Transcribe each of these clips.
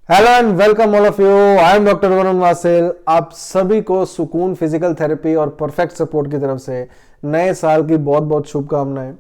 Hello and welcome all of you. I am doctor Varun वासेल। आप सभी को सुकून फिजिकल थेरेपी और परफेक्ट सपोर्ट की तरफ से नए साल की बहुत बहुत शुभकामनाएं।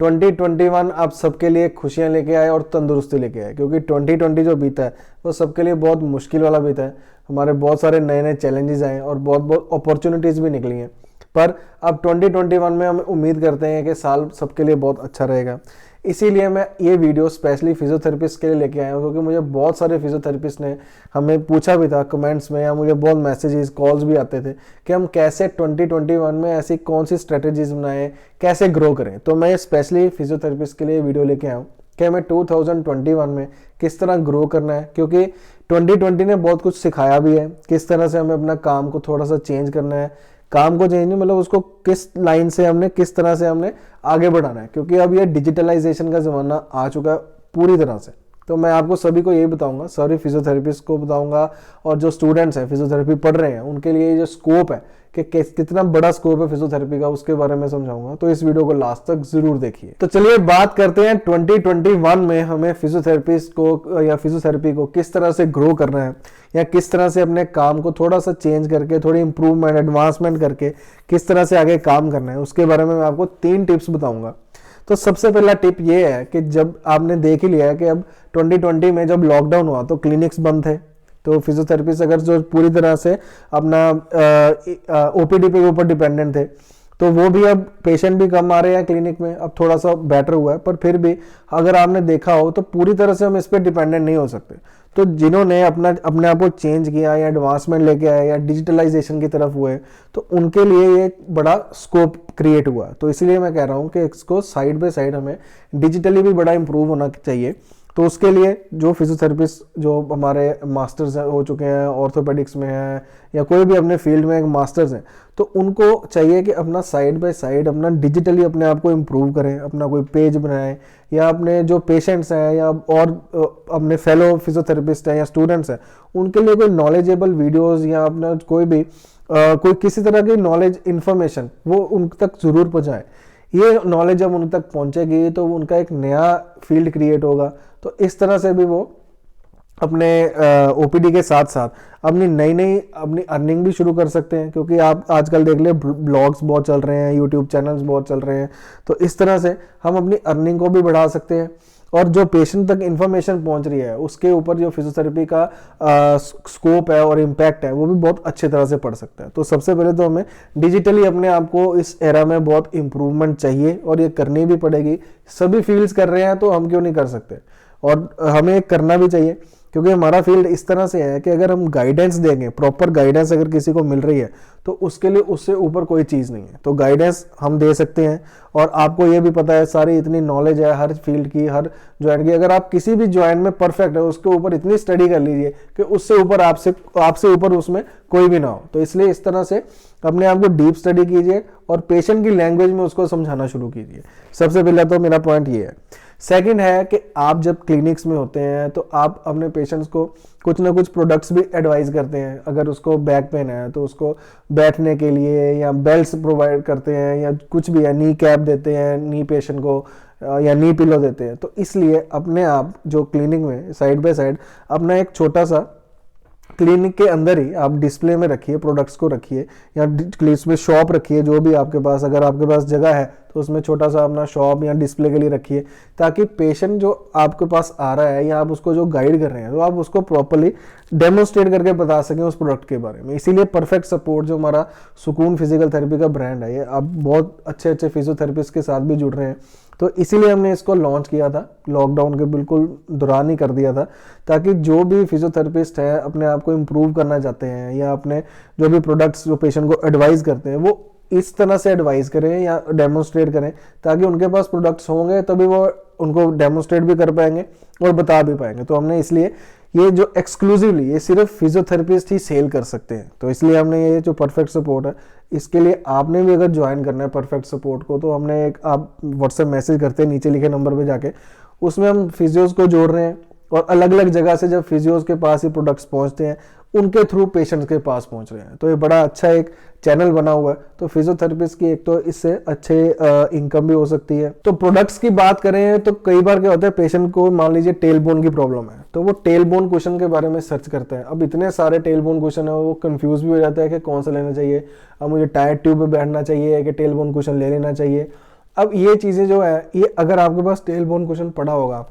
2021 आप सबके लिए खुशियां लेके आए और तंदुरुस्ती लेके आए, क्योंकि 2020 जो बीता है वो सबके लिए बहुत मुश्किल वाला बीता है। हमारे बहुत सारे नए नए चैलेंजेस आए और बहुत बहुत अपॉर्चुनिटीज़ भी निकली हैं। पर अब 2021 में हम उम्मीद करते हैं कि साल सबके लिए बहुत अच्छा रहेगा। इसीलिए मैं ये वीडियो स्पेशली फिजियोथेरेपिस्ट के लिए लेके आया हूँ, क्योंकि मुझे बहुत सारे फिजियोथेरेपिस्ट ने हमें पूछा भी था कमेंट्स में, या मुझे बहुत मैसेजेस कॉल्स भी आते थे कि हम कैसे 2021 में ऐसी कौन सी स्ट्रेटेजीज बनाएं, कैसे ग्रो करें। तो मैं स्पेशली फिजियोथेरेपिस्ट के लिए वीडियो लेके आया हूँ कि हमें 2021 में किस तरह ग्रो करना है, क्योंकि 2020 ने बहुत कुछ सिखाया भी है। किस तरह से हमें अपना काम को थोड़ा सा चेंज करना है, काम को चेंज नहीं मतलब उसको किस लाइन से हमने किस तरह से हमने आगे बढ़ाना है, क्योंकि अब ये डिजिटलाइजेशन का ज़माना आ चुका है पूरी तरह से। तो मैं आपको सभी को यही बताऊंगा, सभी फिजियोथेरेपिस्ट को बताऊंगा, और जो स्टूडेंट्स हैं फिजियोथेरेपी पढ़ रहे हैं उनके लिए जो स्कोप है कि कितना बड़ा स्कोप है फिजियोथेरेपी का, उसके बारे में समझाऊंगा। तो इस वीडियो को लास्ट तक जरूर देखिए। तो चलिए बात करते हैं 2021 में हमें फिजियोथेरेपिस्ट को या फिजियोथेरेपी को किस तरह से ग्रो करना है, या किस तरह से अपने काम को थोड़ा सा चेंज करके, थोड़ी इंप्रूवमेंट एडवांसमेंट करके किस तरह से आगे काम करना है। उसके बारे में मैं आपको 3 टिप्स बताऊंगा। तो सबसे पहला टिप ये है कि जब आपने देख ही लिया है कि अब 2020 में जब लॉकडाउन हुआ तो क्लिनिक्स बंद थे, तो फिजियोथेरेपिस्ट अगर जो पूरी तरह से अपना ओपीडी पे ऊपर डिपेंडेंट थे, तो वो भी अब पेशेंट भी कम आ रहे हैं क्लिनिक में। अब थोड़ा सा बेटर हुआ है, पर फिर भी अगर आपने देखा हो तो पूरी तरह से हम इस पर डिपेंडेंट नहीं हो सकते। तो जिन्होंने अपने आप को चेंज किया या एडवांसमेंट लेके आए या डिजिटलाइजेशन की तरफ हुए, तो उनके लिए ये बड़ा स्कोप क्रिएट हुआ। तो इसलिए मैं कह रहा हूँ कि इसको साइड बाय साइड हमें डिजिटली भी बड़ा इंप्रूव होना चाहिए। तो उसके लिए जो फिजियोथेरेपिस्ट जो हमारे मास्टर्स हो चुके हैं, ऑर्थोपेडिक्स में हैं या कोई भी अपने फील्ड में एक मास्टर्स हैं, तो उनको चाहिए कि अपना साइड बाय साइड अपना डिजिटली अपने आप को इम्प्रूव करें, अपना कोई पेज बनाएं, या अपने जो पेशेंट्स हैं या और अपने फेलो फिजियोथेरेपिस्ट हैं या स्टूडेंट्स हैं उनके लिए कोई नॉलेजेबल वीडियोज़ या अपना कोई भी कोई किसी तरह की नॉलेज इन्फॉर्मेशन वो उन तक ज़रूर पहुँचाएँ। ये नॉलेज जब उन तक पहुंचेगी तो उनका एक नया फील्ड क्रिएट होगा। तो इस तरह से भी वो अपने ओपीडी के साथ साथ अपनी नई अपनी अर्निंग भी शुरू कर सकते हैं, क्योंकि आप आजकल देख ले ब्लॉग्स बहुत चल रहे हैं, यूट्यूब चैनल्स बहुत चल रहे हैं। तो इस तरह से हम अपनी अर्निंग को भी बढ़ा सकते हैं, और जो पेशेंट तक इंफॉर्मेशन पहुंच रही है उसके ऊपर जो फिजियोथेरेपी का स्कोप है और इम्पैक्ट है वो भी बहुत अच्छी तरह से पड़ सकता है। तो सबसे पहले तो हमें डिजिटली अपने आप को इस एरा में बहुत इम्प्रूवमेंट चाहिए, और ये करनी भी पड़ेगी। सभी फील्ड्स कर रहे हैं तो हम क्यों नहीं कर सकते, और हमें करना भी चाहिए, क्योंकि हमारा फील्ड इस तरह से है कि अगर हम गाइडेंस देंगे, प्रॉपर गाइडेंस अगर किसी को मिल रही है, तो उसके लिए उससे ऊपर कोई चीज़ नहीं है। तो गाइडेंस हम दे सकते हैं, और आपको ये भी पता है सारी इतनी नॉलेज है हर फील्ड की, हर ज्वाइंट की। अगर आप किसी भी ज्वाइंट में परफेक्ट है उसके ऊपर इतनी स्टडी कर लीजिए कि उससे ऊपर आपसे ऊपर उसमें कोई भी ना हो। तो इसलिए इस तरह से अपने आप को डीप स्टडी कीजिए और पेशेंट की लैंग्वेज में उसको समझाना शुरू कीजिए। सबसे पहले तो मेरा पॉइंट ये है। सेकंड है कि आप जब क्लिनिक्स में होते हैं तो आप अपने पेशेंट्स को कुछ ना कुछ प्रोडक्ट्स भी एडवाइस करते हैं। अगर उसको बैक पेन है तो उसको बैठने के लिए या बेल्ट्स प्रोवाइड करते हैं, या कुछ भी है, नी कैप देते हैं नी पेशेंट को, या नी पिलो देते हैं। तो इसलिए अपने आप जो क्लिनिक में साइड बाय साइड अपना एक छोटा सा क्लिनिक के अंदर ही आप डिस्प्ले में रखिए, प्रोडक्ट्स को रखिए, या क्लिनिक में शॉप रखिए, जो भी आपके पास, अगर आपके पास जगह है तो उसमें छोटा सा अपना शॉप या डिस्प्ले के लिए रखिए, ताकि पेशेंट जो आपके पास आ रहा है या आप उसको जो गाइड कर रहे हैं तो आप उसको प्रॉपर्ली डेमोन्स्ट्रेट करके बता सकें उस प्रोडक्ट के बारे में। इसीलिए परफेक्ट सपोर्ट जो हमारा सुकून फिजिकल थेरेपी का ब्रांड है, ये अब बहुत अच्छे अच्छे फिजियोथेरेपिस्ट के साथ भी जुड़ रहे हैं। तो इसीलिए हमने इसको लॉन्च किया था, लॉकडाउन के बिल्कुल दौरान ही कर दिया था, ताकि जो भी फिजियोथेरेपिस्ट है अपने आप को इम्प्रूव करना चाहते हैं, या अपने जो भी प्रोडक्ट्स जो पेशेंट को एडवाइस करते हैं वो इस तरह से एडवाइस करें या डेमोन्स्ट्रेट करें, ताकि उनके पास प्रोडक्ट्स होंगे तभी वो उनको डेमोन्स्ट्रेट भी कर पाएंगे और बता भी पाएंगे। तो हमने इसलिए ये जो एक्सक्लूसिवली ये सिर्फ फिजियोथेरेपिस्ट ही सेल कर सकते हैं, तो इसलिए हमने ये जो परफेक्ट सपोर्ट है, इसके लिए आपने भी अगर ज्वाइन करना है परफेक्ट सपोर्ट को, तो हमने एक आप व्हाट्सएप मैसेज करते हैं नीचे लिखे नंबर पे जाके, उसमें हम फिजियोज को जोड़ रहे हैं और अलग अलग जगह से जब फिजियोज के पास ये प्रोडक्ट्स पहुंचते हैं उनके थ्रू पेशेंट्स के पास पहुंच रहे हैं। तो ये बड़ा अच्छा एक चैनल बना हुआ है। तो फिजियोथेरेपिस्ट की एक तो इससे अच्छे इनकम भी हो सकती है। तो प्रोडक्ट्स की बात करें तो कई बार क्या होता है, पेशेंट को मान लीजिए टेल बोन की प्रॉब्लम है, तो वो टेल बोन कुशन के बारे में सर्च करते हैं। अब इतने सारे टेल बोन कुशन है, वो कंफ्यूज भी हो जाता है कि कौन सा लेना चाहिए। अब मुझे टायर ट्यूब पे बैठना चाहिए कि टेल बोन कुशन ले लेना चाहिए। अब ये चीज़ें जो है, ये अगर आपके पास टेल बोन कुशन पड़ा होगा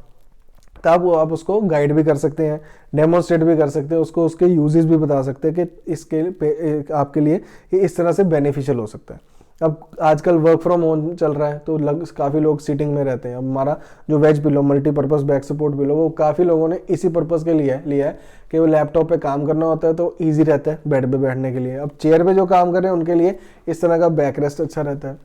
तब वो आप उसको गाइड भी कर सकते हैं, डेमोन्स्ट्रेट भी कर सकते हैं, उसको उसके यूजेस भी बता सकते हैं कि इसके आपके लिए ये इस तरह से बेनिफिशियल हो सकता है। अब आजकल वर्क फ्रॉम होम चल रहा है तो काफ़ी लोग सीटिंग में रहते हैं। अब हमारा जो wedge pillow, multipurpose back support pillow, वो काफ़ी लोगों ने इसी पर्पज़ के लिए लिया है कि वो लैपटॉप पे काम करना होता है तो ईजी रहता है बेड पे बैठने के लिए। अब चेयर पे जो काम कर रहे हैं उनके लिए इस तरह का बैक रेस्ट अच्छा रहता है।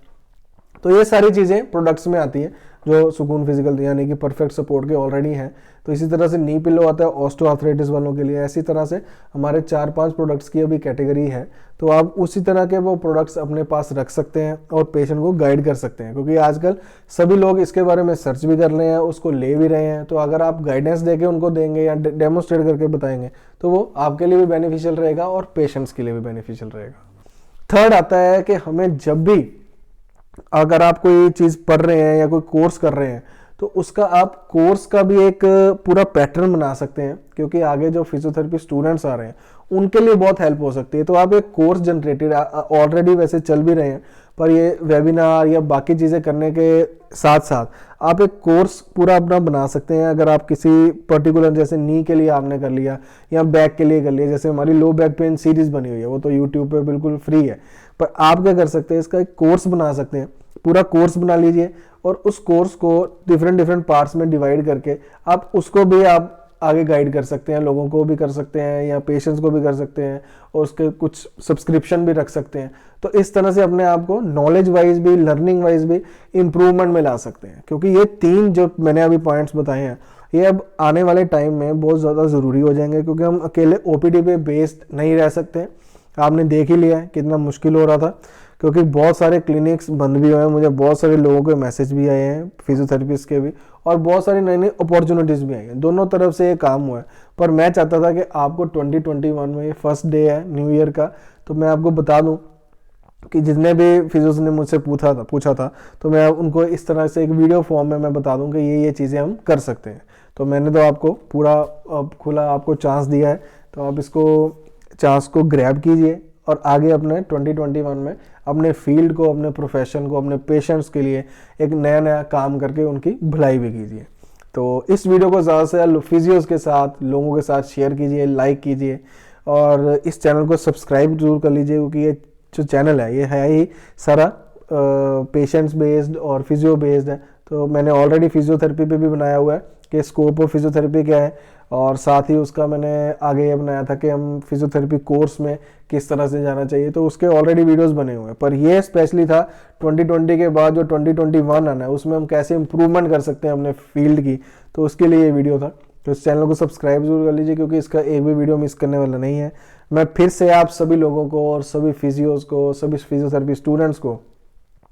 तो ये सारी चीज़ें प्रोडक्ट्स में आती हैं जो सुकून फिजिकल यानी कि परफेक्ट सपोर्ट के ऑलरेडी हैं। तो इसी तरह से नी पिलो आता है ऑस्टियोआर्थराइटिस वालों के लिए। ऐसी तरह से हमारे 4-5 प्रोडक्ट्स की अभी कैटेगरी है। तो आप उसी तरह के वो प्रोडक्ट्स अपने पास रख सकते हैं और पेशेंट को गाइड कर सकते हैं, क्योंकि आजकल सभी लोग इसके बारे में सर्च भी कर रहे हैं, उसको ले भी रहे हैं। तो अगर आप गाइडेंस देके उनको देंगे या डेमोन्स्ट्रेट करके बताएंगे तो वो आपके लिए भी बेनिफिशियल रहेगा और पेशेंट्स के लिए भी बेनिफिशियल रहेगा। थर्ड आता है कि हमें जब भी अगर आप कोई चीज़ पढ़ रहे हैं या कोई कोर्स कर रहे हैं तो उसका आप कोर्स का भी एक पूरा पैटर्न बना सकते हैं, क्योंकि आगे जो फिजियोथेरेपी स्टूडेंट्स आ रहे हैं उनके लिए बहुत हेल्प हो सकती है। तो आप एक कोर्स जनरेटेड ऑलरेडी वैसे चल भी रहे हैं, पर ये वेबिनार या बाकी चीज़ें करने के साथ साथ आप एक कोर्स पूरा अपना बना सकते हैं। अगर आप किसी पर्टिकुलर, जैसे नी के लिए आपने कर लिया या बैक के लिए कर लिया, जैसे हमारी लो बैक पेन सीरीज बनी हुई है वो तो यूट्यूब पे बिल्कुल फ्री है, पर आप क्या कर सकते हैं, इसका एक कोर्स बना सकते हैं। पूरा कोर्स बना लीजिए और उस कोर्स को डिफरेंट पार्ट्स में डिवाइड करके आप उसको भी आप आगे गाइड कर सकते हैं, लोगों को भी कर सकते हैं या पेशेंट्स को भी कर सकते हैं, और उसके कुछ सब्सक्रिप्शन भी रख सकते हैं। तो इस तरह से अपने आप को नॉलेज वाइज भी, लर्निंग वाइज भी इम्प्रूवमेंट में ला सकते हैं, क्योंकि ये 3 जो मैंने अभी पॉइंट्स बताए हैं ये अब आने वाले टाइम में बहुत ज़्यादा ज़रूरी हो जाएंगे, क्योंकि हम अकेले ओपीडी पे बेस्ड नहीं रह सकते। आपने देख ही लिया है कितना मुश्किल हो रहा था, क्योंकि बहुत सारे क्लिनिक्स बंद भी हुए हैं। मुझे बहुत सारे लोगों के मैसेज भी आए हैं, फिजियोथेरेपिस्ट के भी, और बहुत सारी नई नई अपॉर्चुनिटीज़ भी आई हैं। दोनों तरफ से ये काम हुआ है। पर मैं चाहता था कि आपको 2021 में ये फर्स्ट डे है न्यू ईयर का, तो मैं आपको बता दूं कि जितने भी फिजियोस ने मुझसे पूछा था तो मैं उनको इस तरह से एक वीडियो फॉर्म में मैं बता दूं कि ये चीज़ें हम कर सकते हैं। तो मैंने तो आपको पूरा खुला आपको चांस दिया है, तो आप इसको चांस को ग्रैब कीजिए और आगे अपने 2021 में अपने फील्ड को, अपने प्रोफेशन को, अपने पेशेंट्स के लिए एक नया काम करके उनकी भलाई भी कीजिए। तो इस वीडियो को ज़्यादा से ज़्यादा फिजियोस के साथ, लोगों के साथ शेयर कीजिए, लाइक कीजिए और इस चैनल को सब्सक्राइब जरूर कर लीजिए, क्योंकि ये जो चैनल है ये है ही सारा पेशेंट्स बेस्ड और फिजियो बेस्ड है। तो मैंने ऑलरेडी फिजियोथेरेपी पे भी बनाया हुआ है कि स्कोप ऑफ फिजियोथेरेपी क्या है, और साथ ही उसका मैंने आगे ये बनाया था कि हम फिजियोथेरेपी कोर्स में किस तरह से जाना चाहिए। तो उसके ऑलरेडी वीडियोस बने हुए हैं, पर ये स्पेशली था 2020 के बाद जो 2021 आना है उसमें हम कैसे इंप्रूवमेंट कर सकते हैं अपने फील्ड की, तो उसके लिए ये वीडियो था। तो इस चैनल को सब्सक्राइब जरूर कर लीजिए, क्योंकि इसका एक भी वीडियो मिस करने वाला नहीं है। मैं फिर से आप सभी लोगों को और सभी फिजियोज को, सभी फिजियोथेरेपी स्टूडेंट्स को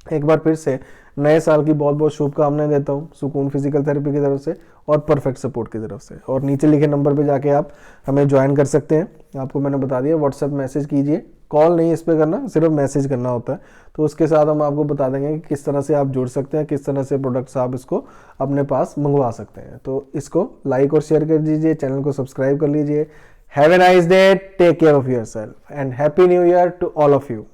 एक बार फिर से नए साल की बहुत बहुत शुभकामनाएं देता हूं सुकून फिजिकल थेरेपी की तरफ से और परफेक्ट सपोर्ट की तरफ से। और नीचे लिखे नंबर पे जाके आप हमें ज्वाइन कर सकते हैं। आपको मैंने बता दिया, व्हाट्सएप मैसेज कीजिए, कॉल नहीं इस पर करना, सिर्फ मैसेज करना होता है। तो उसके साथ हम आपको बता देंगे कि किस तरह से आप जुड़ सकते हैं, किस तरह से प्रोडक्ट्स आप इसको अपने पास मंगवा सकते हैं। तो इसको लाइक और शेयर कर दीजिए, चैनल को सब्सक्राइब कर लीजिए। Have a nice day, take care of yourself and happy new year to all of you.